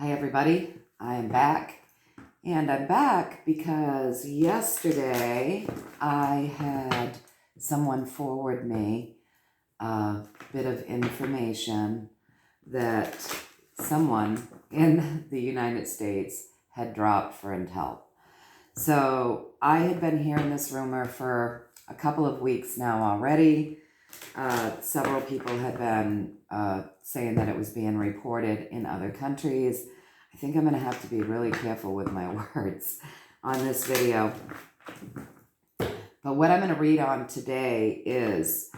Hi everybody, I am back, and I'm back because yesterday I had someone forward me a bit of information that someone in the United States had dropped for intel. So I had been hearing this rumor for a couple of weeks now already. Several people had been saying that it was being reported in other countries. I think I'm going to have to be really careful with my words on this video. But what I'm going to read on today is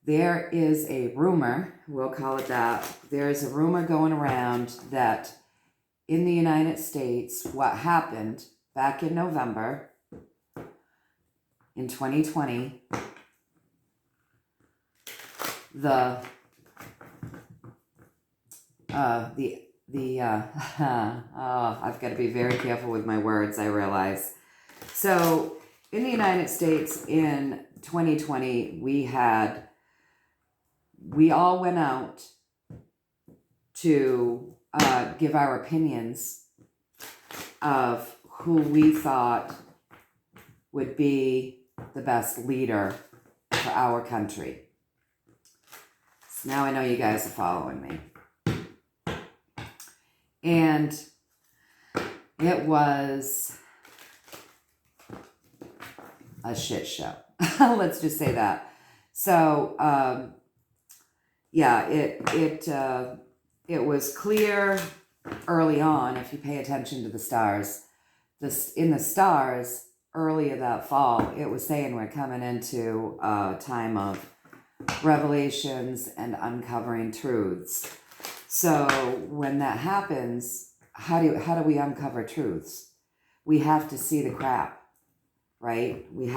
there is a rumor, we'll call it that. There is a rumor going around that in the United States, what happened back in November in 2020, I've got to be very careful with my words, I realize. So in the United States in 2020, we all went out to give our opinions of who we thought would be the best leader for our country. So now I know you guys are following me. And it was a shit show. Let's just say that. So, yeah, it was clear early on, if you pay attention to the stars, in the stars earlier that fall, it was saying we're coming into a time of revelations and uncovering truths. So when that happens, how do we uncover truths? We have to see the crap, right? We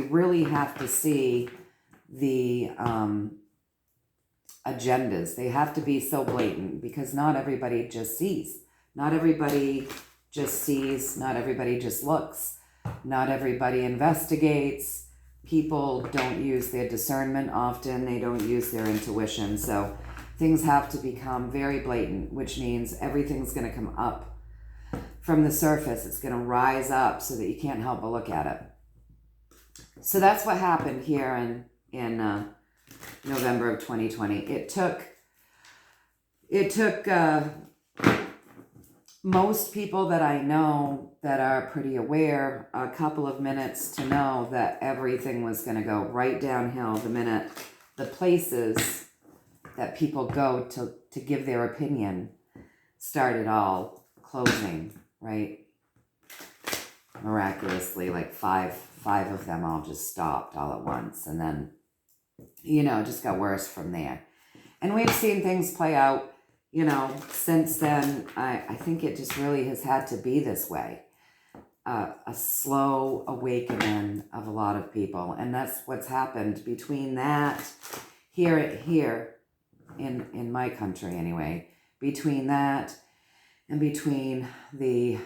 really have to see the agendas. They have to be so blatant because not everybody just sees. Not everybody just sees. Not everybody just looks. Not everybody investigates. People don't use their discernment often. They don't use their intuition. So things have to become very blatant, which means everything's going to come up from the surface. It's going to rise up so that you can't help but look at it. So that's what happened here in November of 2020. It took most people that I know that are pretty aware a couple of minutes to know that everything was going to go right downhill the minute the places that people go to give their opinion started all closing, right? Miraculously, like five of them all just stopped all at once. And then, it just got worse from there. And we've seen things play out, since then. I think it just really has had to be this way. A slow awakening of a lot of people. And that's what's happened between that, here in my country anyway, between that and between the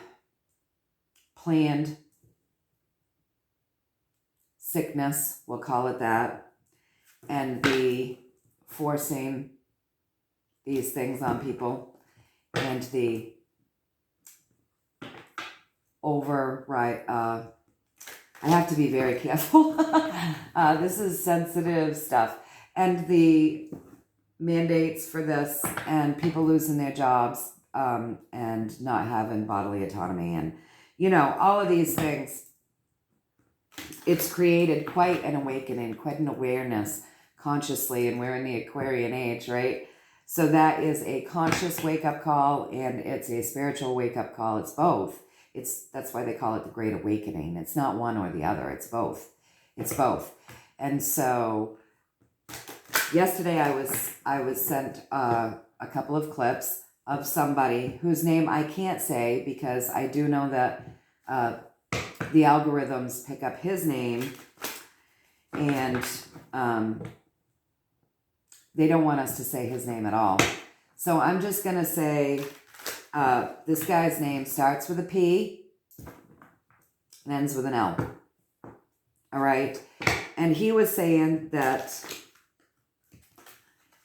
planned sickness, we'll call it that, and the forcing these things on people, and the I have to be very careful. This is sensitive stuff. And the mandates for this, and people losing their jobs, and not having bodily autonomy, and all of these things. It's created quite an awakening, quite an awareness consciously, and we're in the Aquarian age, right? So that is a conscious wake-up call, and it's a spiritual wake-up call. It's both. That's why they call it the Great Awakening. It's not one or the other. It's both. It's both. And so yesterday I was sent a couple of clips of somebody whose name I can't say because I do know that the algorithms pick up his name, and they don't want us to say his name at all. So I'm just going to say this guy's name starts with a P and ends with an L. All right? And he was saying that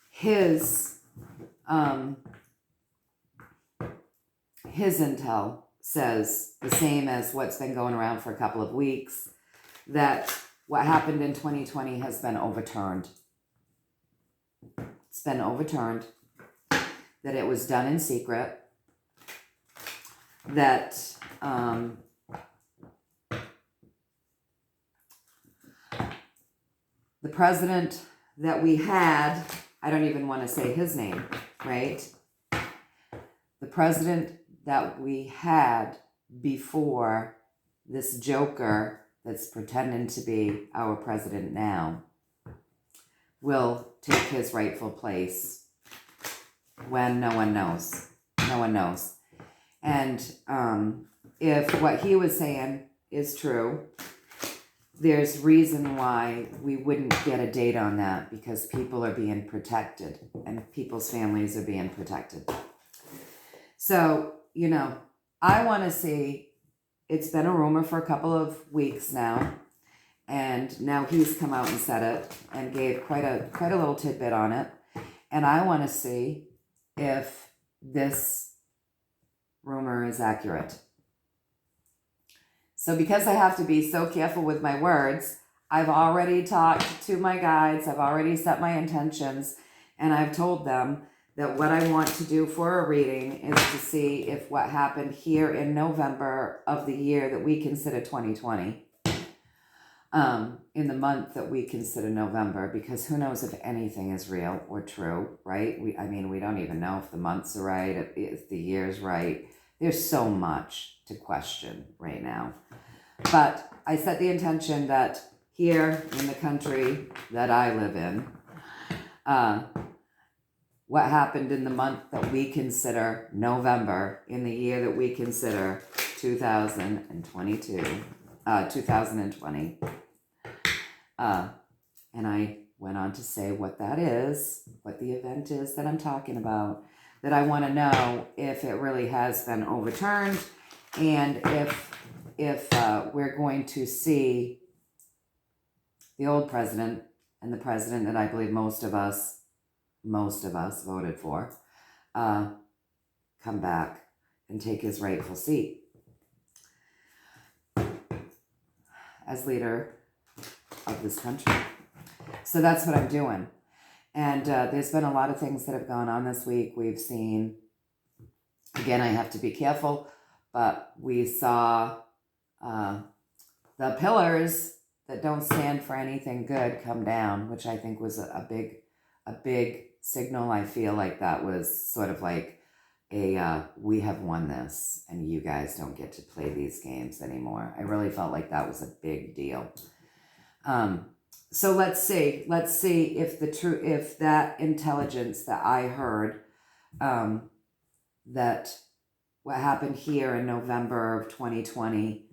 his his intel says the same as what's been going around for a couple of weeks, that what happened in 2020 has been overturned. It's been overturned, that it was done in secret, that the president that we had, I don't even want to say his name, right? The president that we had before this joker that's pretending to be our president now will take his rightful place when no one knows. No one knows. And if what he was saying is true, there's reason why we wouldn't get a date on that, because people are being protected and people's families are being protected. So, you know, I want to see, it's been a rumor for a couple of weeks now, and now he's come out and said it and gave quite a little tidbit on it. And I want to see if this rumor is accurate. So because I have to be so careful with my words, I've already talked to my guides, I've already set my intentions, and I've told them that what I want to do for a reading is to see if what happened here in November of the year that we consider 2020, in the month that we consider November, because who knows if anything is real or true, right? We don't even know if the months are right, if the year's right. There's so much to question right now. But I set the intention that here in the country that I live in, what happened in the month that we consider November, in the year that we consider 2020. And I went on to say what that is, what the event is that I'm talking about, that I want to know if it really has been overturned, and if we're going to see the old president and the president that I believe most of us voted for, come back and take his rightful seat as leader of this country. So that's what I'm doing. And there's been a lot of things that have gone on this week. We've seen, again, I have to be careful, but we saw the pillars that don't stand for anything good come down, which I think was a big signal. I feel like that was sort of like we have won this and you guys don't get to play these games anymore. I really felt like that was a big deal. So let's see if that intelligence that I heard, that what happened here in November of 2020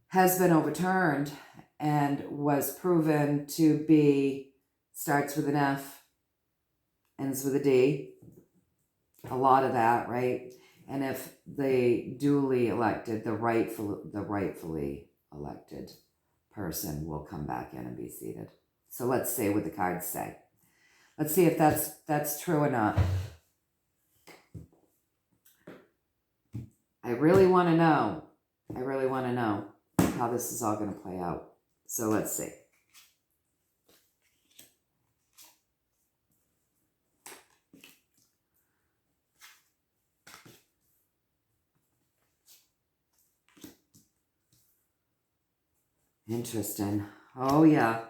has been overturned and was proven to be, starts with an F, ends with a D, a lot of that, right? And if the duly elected, the rightfully elected person will come back in and be seated. So let's see what the cards say. Let's see if that's true or not. I really want to know how this is all going to play out. So let's see. Interesting. Oh, yeah.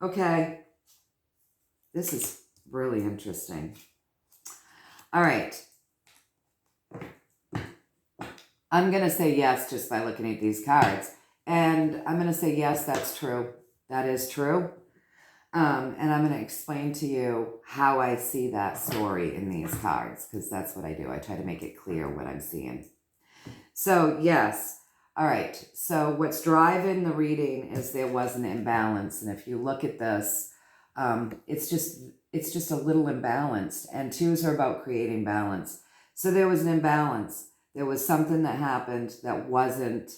Okay. This is really interesting. All right. I'm going to say yes just by looking at these cards. And I'm going to say yes, that's true. That is true. And I'm going to explain to you how I see that story in these cards, because that's what I do. I try to make it clear what I'm seeing. So, yes. All right, so what's driving the reading is there was an imbalance. And if you look at this, it's just a little imbalanced. And twos are about creating balance. So there was an imbalance. There was something that happened that wasn't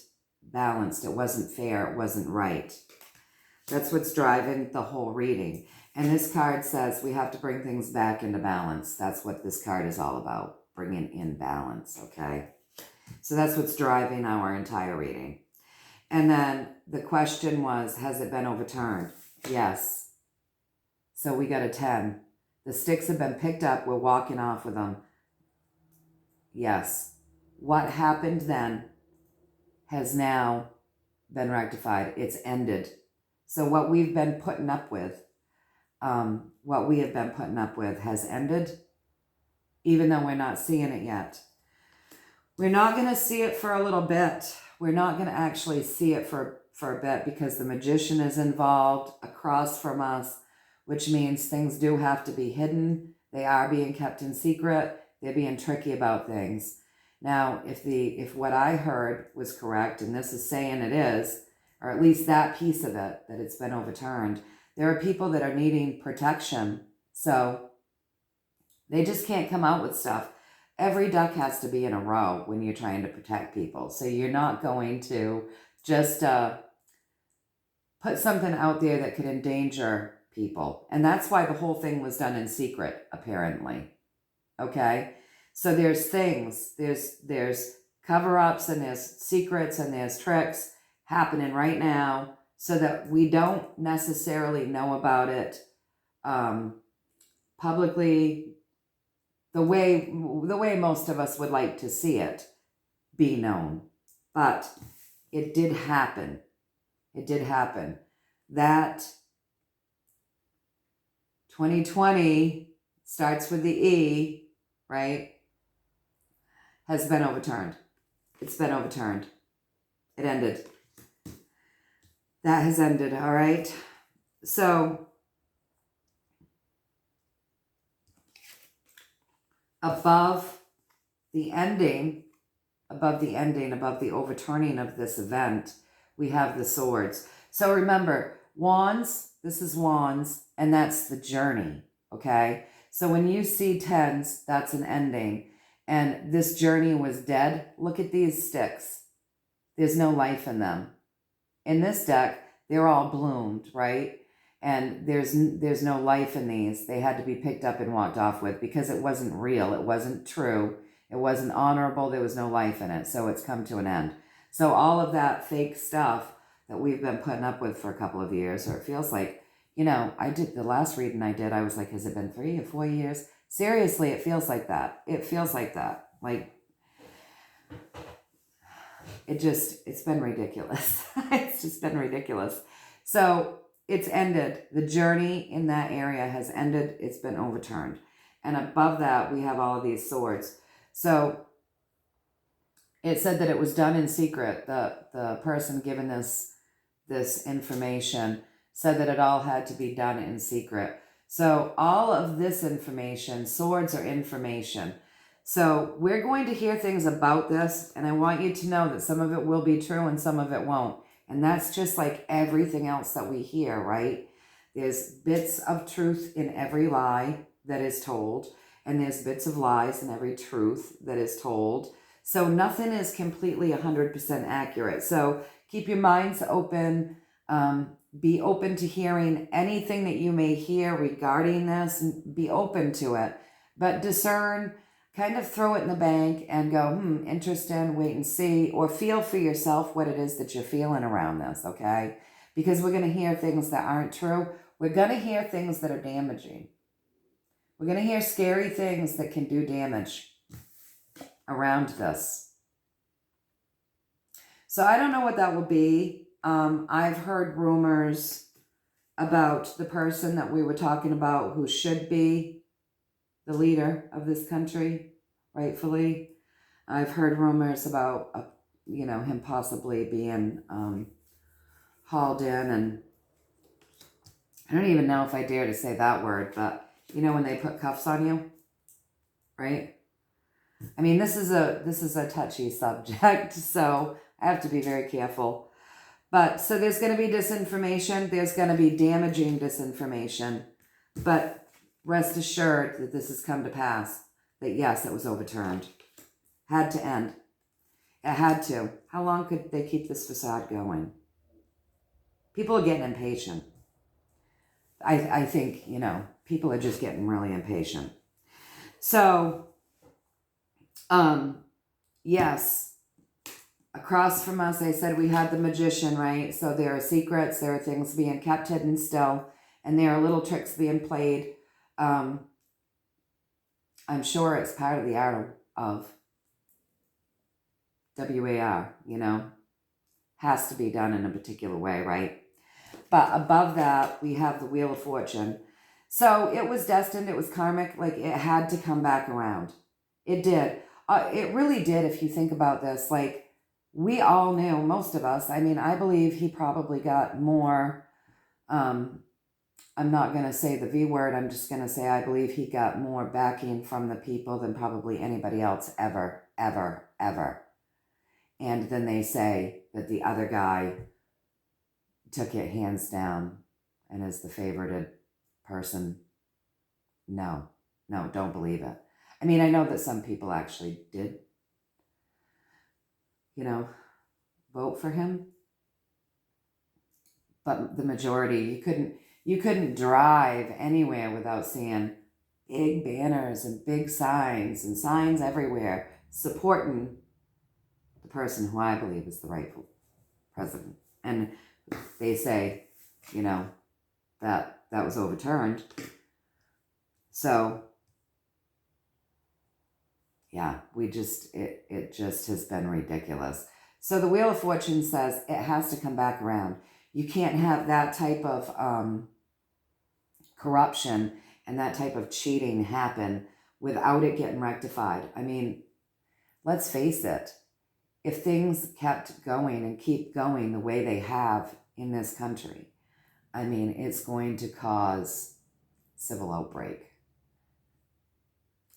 balanced. It wasn't fair. It wasn't right. That's what's driving the whole reading. And this card says we have to bring things back into balance. That's what this card is all about. bringing in balance, okay? So that's what's driving our entire reading. And then the question was, has it been overturned? Yes. So we got a 10. The sticks have been picked up. We're walking off with them. Yes. What happened then has now been rectified. It's ended. So what we've been putting up with, what we have been putting up with has ended, even though we're not seeing it yet. We're not going to see it for a little bit. We're not going to actually see it for a bit because the magician is involved across from us, which means things do have to be hidden. They are being kept in secret. They're being tricky about things. Now, if what I heard was correct, and this is saying it is, or at least that piece of it, that it's been overturned, there are people that are needing protection. So they just can't come out with stuff. Every duck has to be in a row when you're trying to protect people. So you're not going to just put something out there that could endanger people. And that's why the whole thing was done in secret, apparently. Okay? So there's things, there's cover-ups and there's secrets and there's tricks happening right now so that we don't necessarily know about it publicly the way most of us would like to see it be known. But it did happen. It did happen. That 2020 starts with the E, right? Has been overturned. It's been overturned. It ended. That has ended, all right? So, above the overturning of this event, we have the swords. So remember, wands, this is wands, and that's the journey, okay? So when you see tens, that's an ending. And this journey was dead. Look at these sticks. There's no life in them. In this deck, they're all bloomed, right? And there's no life in these. They had to be picked up and walked off with because it wasn't real. It wasn't true. It wasn't honorable. There was no life in it. So it's come to an end. So all of that fake stuff that we've been putting up with for a couple of years, or it feels like, I did the last reading I did, I was like, has it been 3 or 4 years? Seriously, it feels like that. It feels like that. Like, it's been ridiculous. It's just been ridiculous. So it's ended. The journey in that area has ended. It's been overturned. And above that, we have all of these swords. So it said that it was done in secret. The person given this information said that it all had to be done in secret. So all of this information, swords are information. So we're going to hear things about this, and I want you to know that some of it will be true and some of it won't. And that's just like everything else that we hear, right? There's bits of truth in every lie that is told, and there's bits of lies in every truth that is told. So nothing is completely 100% accurate. So keep your minds open. Be open to hearing anything that you may hear regarding this. Be open to it. But discern, kind of throw it in the bank and go, interesting, wait and see, or feel for yourself what it is that you're feeling around this, okay? Because we're going to hear things that aren't true. We're going to hear things that are damaging. We're going to hear scary things that can do damage around this. So I don't know what that will be. I've heard rumors about the person that we were talking about who should be the leader of this country, rightfully. I've heard rumors about, him possibly being hauled in, and I don't even know if I dare to say that word, but when they put cuffs on you, right? I mean, this is a touchy subject, so I have to be very careful. But so there's going to be disinformation. There's going to be damaging disinformation. But rest assured that this has come to pass. That yes, it was overturned. Had to end. It had to. How long could they keep this facade going? People are getting impatient. I think, people are just getting really impatient. So Yes, across from us, I said we had the magician, right? So there are secrets, there are things being kept hidden still, and there are little tricks being played. I'm sure it's part of the art of WAR, you know, has to be done in a particular way, right? But above that, we have the Wheel of Fortune. So it was destined, it was karmic, like it had to come back around. It did. It really did, if you think about this. Like, we all knew, most of us, I mean, I believe he probably got more, I'm not going to say the V word, I'm just going to say I believe he got more backing from the people than probably anybody else ever, ever, ever. And then they say that the other guy took it hands down and is the favorited person. No, don't believe it. I mean, I know that some people actually did, you know, vote for him, but the majority, you couldn't drive anywhere without seeing big banners and big signs and signs everywhere supporting the person who I believe is the rightful president. And they say, you know, that was overturned. So yeah, it just has been ridiculous. So the Wheel of Fortune says it has to come back around. You can't have that type of corruption and that type of cheating happen without it getting rectified. I mean, let's face it. If things kept going and keep going the way they have in this country, I mean, it's going to cause civil outbreak.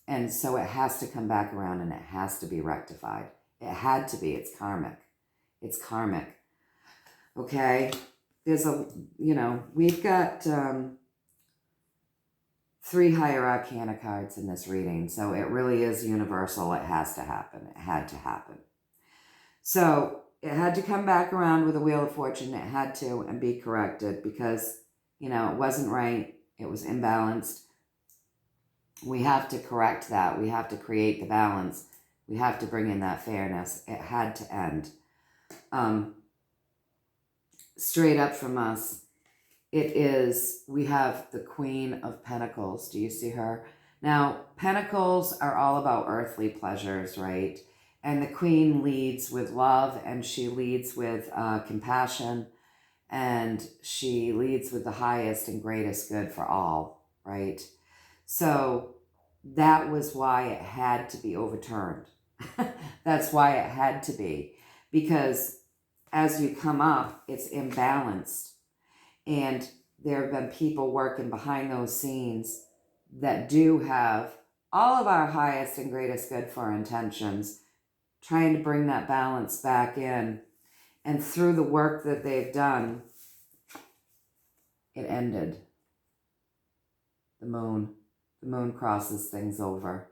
And so it has to come back around and it has to be rectified. It had to be. It's karmic. It's karmic. Okay? There's we've got 3 higher arcana cards in this reading. So it really is universal. It has to happen. It had to happen. So it had to come back around with a Wheel of Fortune. It had to, and be corrected because, it wasn't right. It was imbalanced. We have to correct that. We have to create the balance. We have to bring in that fairness. It had to end. Straight up from us, we have the Queen of Pentacles. Do you see her? Now, Pentacles are all about earthly pleasures, right? And the Queen leads with love, and she leads with compassion, and she leads with the highest and greatest good for all, right? So that was why it had to be overturned. That's why it had to be. Because as you come up, it's imbalanced. And there have been people working behind those scenes that do have all of our highest and greatest good for intentions, trying to bring that balance back in. And through the work that they've done, it ended. The moon crosses things over.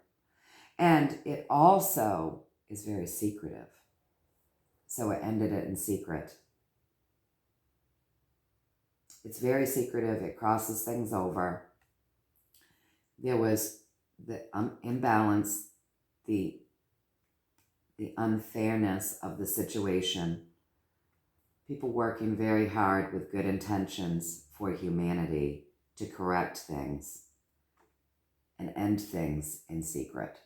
And it also is very secretive. So it ended it in secret. It's very secretive. It crosses things over. There was the imbalance, the unfairness of the situation. People working very hard with good intentions for humanity to correct things and end things in secret.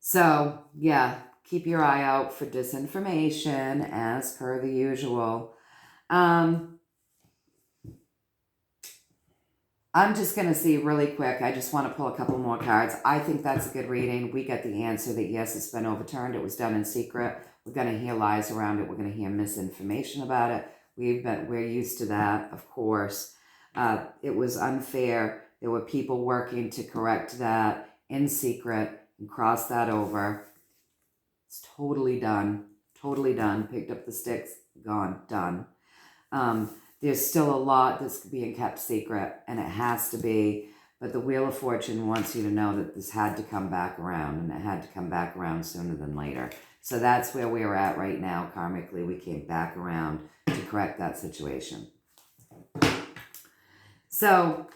So, yeah, keep your eye out for disinformation as per the usual. I'm just going to see really quick. I just want to pull a couple more cards. I think that's a good reading. We get the answer that yes, it's been overturned. It was done in secret. We're going to hear lies around it. We're going to hear misinformation about it. We're used to that, of course. It was unfair. There were people working to correct that in secret and cross that over. It's totally done. Totally done. Picked up the sticks, gone, done. There's still a lot that's being kept secret, and it has to be. But the Wheel of Fortune wants you to know that this had to come back around, and it had to come back around sooner than later. So that's where we're at right now. Karmically, we came back around to correct that situation. So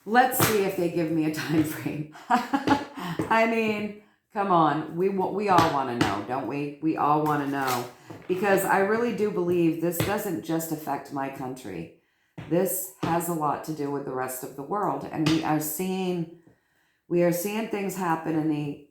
Let's see if they give me a time frame. I mean, come on. We all want to know, don't we? We all want to know. Because I really do believe this doesn't just affect my country. This has a lot to do with the rest of the world. And we are seeing things happen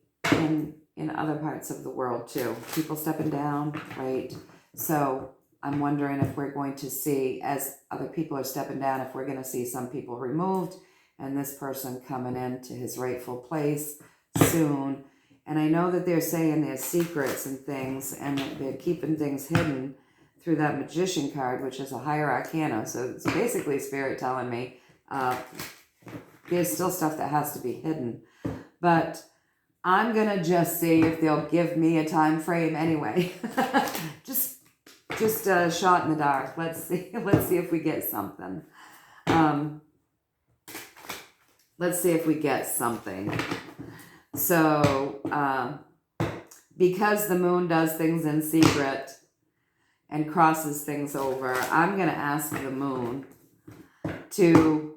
in other parts of the world too. People stepping down, right? So I'm wondering if we're going to see, as other people are stepping down, if we're going to see some people removed and this person coming into his rightful place soon. And I know that they're saying there's secrets and things, and that they're keeping things hidden through that magician card, which is a higher arcana. So it's basically Spirit telling me there's still stuff that has to be hidden. But I'm going to just see if they'll give me a time frame anyway. just a shot in the dark. Let's see if we get something. Let's see if we get something. So, because the moon does things in secret and crosses things over, I'm going to ask the moon to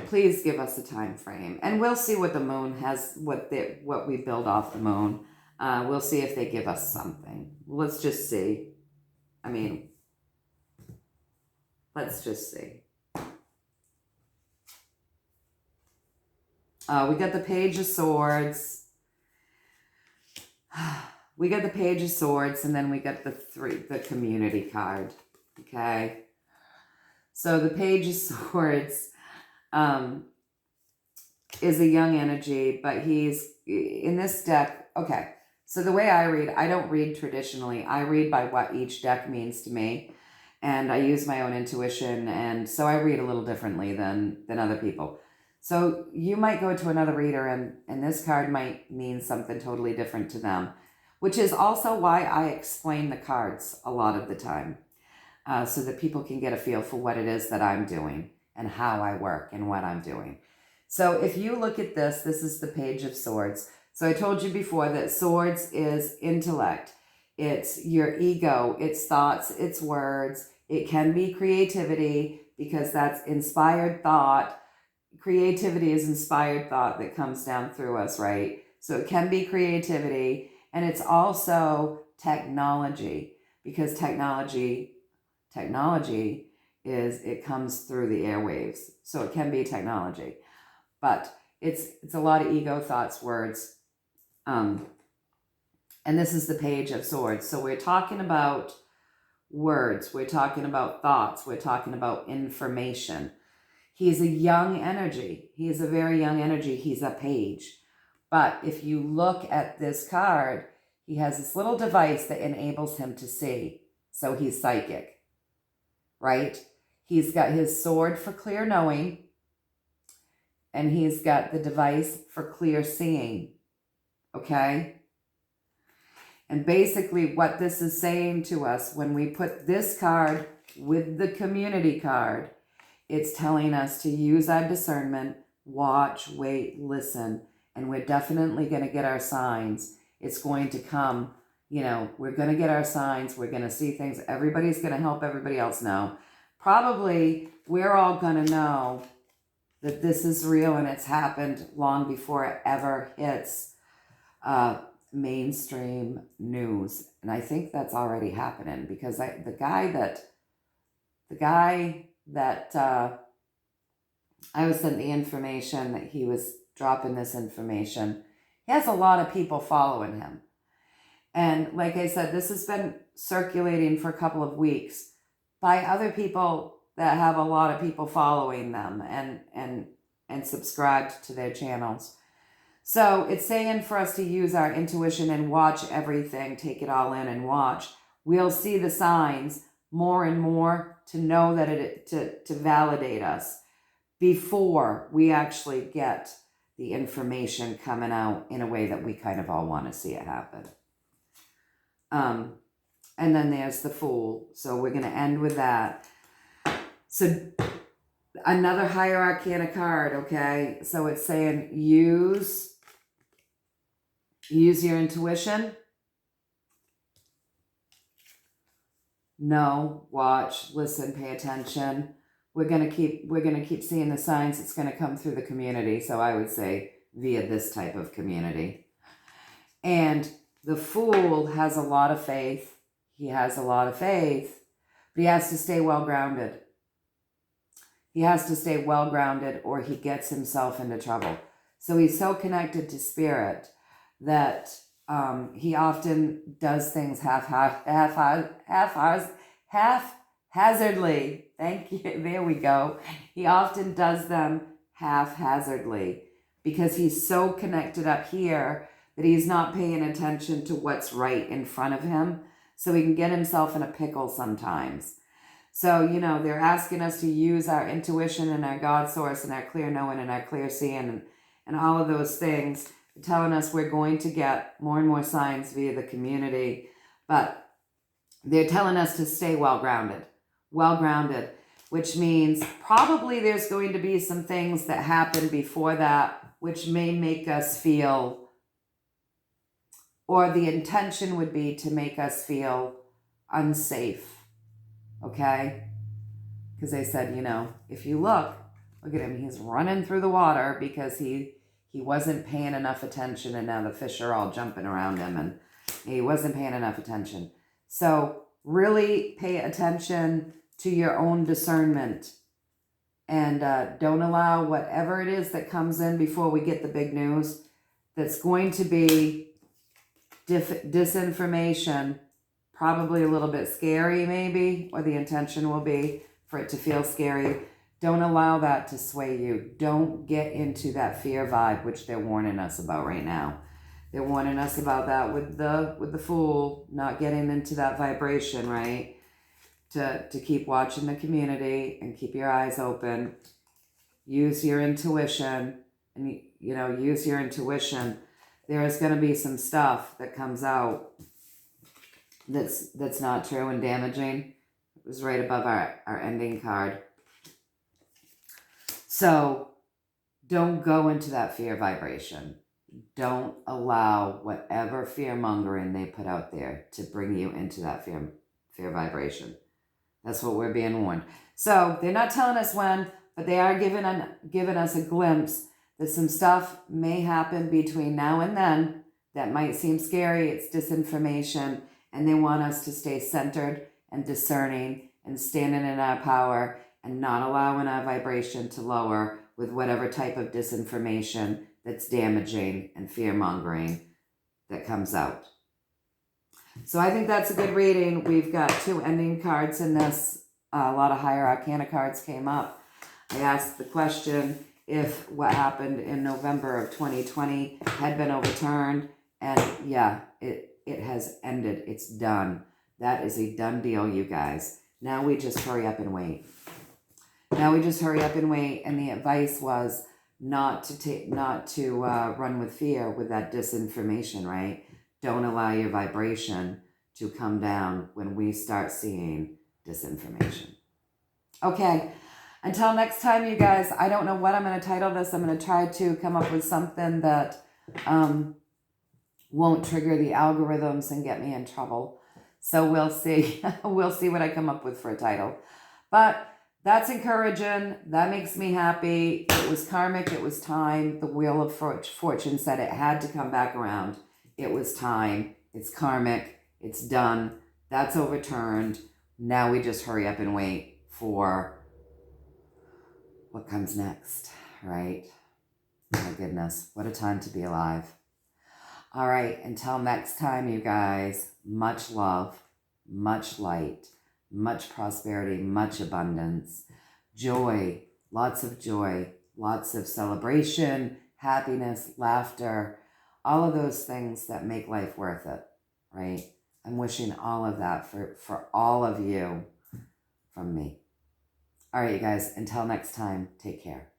please give us a time frame. And we'll see what the moon has, what we build off the moon. We'll see if they give us something. Let's just see. I mean, let's just see. We got the Page of Swords. We got the Page of Swords, and then we got the Community card. Okay. So the Page of Swords is a young energy, but he's in this deck. Okay. So the way I read, I don't read traditionally. I read by what each deck means to me, and I use my own intuition, and so I read a little differently than other people. So you might go to another reader and this card might mean something totally different to them, which is also why I explain the cards a lot of the time, so that people can get a feel for what it is that I'm doing and how I work and what I'm doing. So if you look at this is the Page of Swords. So I told you before that swords is intellect. It's your ego, it's thoughts, it's words. It can be creativity because that's inspired thought. Creativity is inspired thought that comes down through us, right? So it can be creativity, and it's also technology, because technology it comes through the airwaves. So it can be technology, but it's a lot of ego, thoughts, words. And this is the Page of Swords. So we're talking about words, we're talking about thoughts, we're talking about information. He's a young energy. He is a very young energy. He's a page. But if you look at this card, he has this little device that enables him to see. So he's psychic, right? He's got his sword for clear knowing, and he's got the device for clear seeing, okay? And basically what this is saying to us, when we put this card with the Community card, it's telling us to use our discernment, watch, wait, listen, and we're definitely going to get our signs. It's going to come, we're going to get our signs. We're going to see things. Everybody's going to help everybody else know. Probably we're all going to know that this is real and it's happened long before it ever hits mainstream news. And I think that's already happening, because the guy that I was sent the information that he was dropping this information. He has a lot of people following him. And like I said, this has been circulating for a couple of weeks by other people that have a lot of people following them and subscribed to their channels. So it's saying for us to use our intuition and watch everything, take it all in and watch. We'll see the signs more and more to know that to validate us before we actually get the information coming out in a way that we kind of all want to see it happen. And then there's the Fool. So we're going to end with that. So another higher arcana card, okay? So it's saying use your intuition. Know, watch, listen, pay attention. we're gonna keep seeing the signs. It's gonna come through the community. So I would say via this type of community. And the Fool has a lot of faith. He has a lot of faith, but he has to stay well grounded. He has to stay well grounded or he gets himself into trouble. So he's so connected to spirit that he often does things haphazardly. Thank you. There we go. He often does them haphazardly because he's so connected up here that he's not paying attention to what's right in front of him. So he can get himself in a pickle sometimes. So, you know, they're asking us to use our intuition and our God source and our clear knowing and our clear seeing and all of those things, telling us we're going to get more and more signs via the community. But they're telling us to stay well grounded, which means probably there's going to be some things that happen before that, which may make us feel, or the intention would be to make us feel unsafe. Okay? Because they said, you know, if you look at him, he's running through the water because he wasn't paying enough attention and now the fish are all jumping around him and he wasn't paying enough attention. So really pay attention to your own discernment and don't allow whatever it is that comes in before we get the big news that's going to be disinformation, probably a little bit scary maybe, or the intention will be for it to feel scary. Don't allow that to sway you. Don't get into that fear vibe, which they're warning us about right now. They're warning us about that with the Fool, not getting into that vibration, right? To keep watching the community and keep your eyes open. Use your intuition and, you know, use your intuition. There is going to be some stuff that comes out that's not true and damaging. It was right above our ending card. So don't go into that fear vibration. Don't allow whatever fear mongering they put out there to bring you into that fear vibration. That's what we're being warned. So they're not telling us when, but they are giving us a glimpse that some stuff may happen between now and then that might seem scary. It's disinformation, and they want us to stay centered and discerning and standing in our power and not allowing our vibration to lower with whatever type of disinformation that's damaging and fear-mongering that comes out. So I think that's a good reading. We've got 2 ending cards in this. A lot of higher arcana cards came up. I asked the question if what happened in November of 2020 had been overturned. And yeah, it has ended. It's done. That is a done deal, you guys. Now we just hurry up and wait. Now we just hurry up and wait. And the advice was not to run with fear with that disinformation, right? Don't allow your vibration to come down when we start seeing disinformation. Okay, until next time, you guys, I don't know what I'm going to title this. I'm going to try to come up with something that won't trigger the algorithms and get me in trouble. So we'll see. We'll see what I come up with for a title. But that's encouraging. That makes me happy. It was karmic. It was time. The Wheel of Fortune said it had to come back around. It was time. It's karmic. It's done. That's overturned. Now we just hurry up and wait for what comes next, right? My goodness, what a time to be alive. All right, until next time, you guys, much love, much light, much prosperity, much abundance, joy, lots of celebration, happiness, laughter, all of those things that make life worth it, right? I'm wishing all of that for all of you from me. All right, you guys, until next time, take care.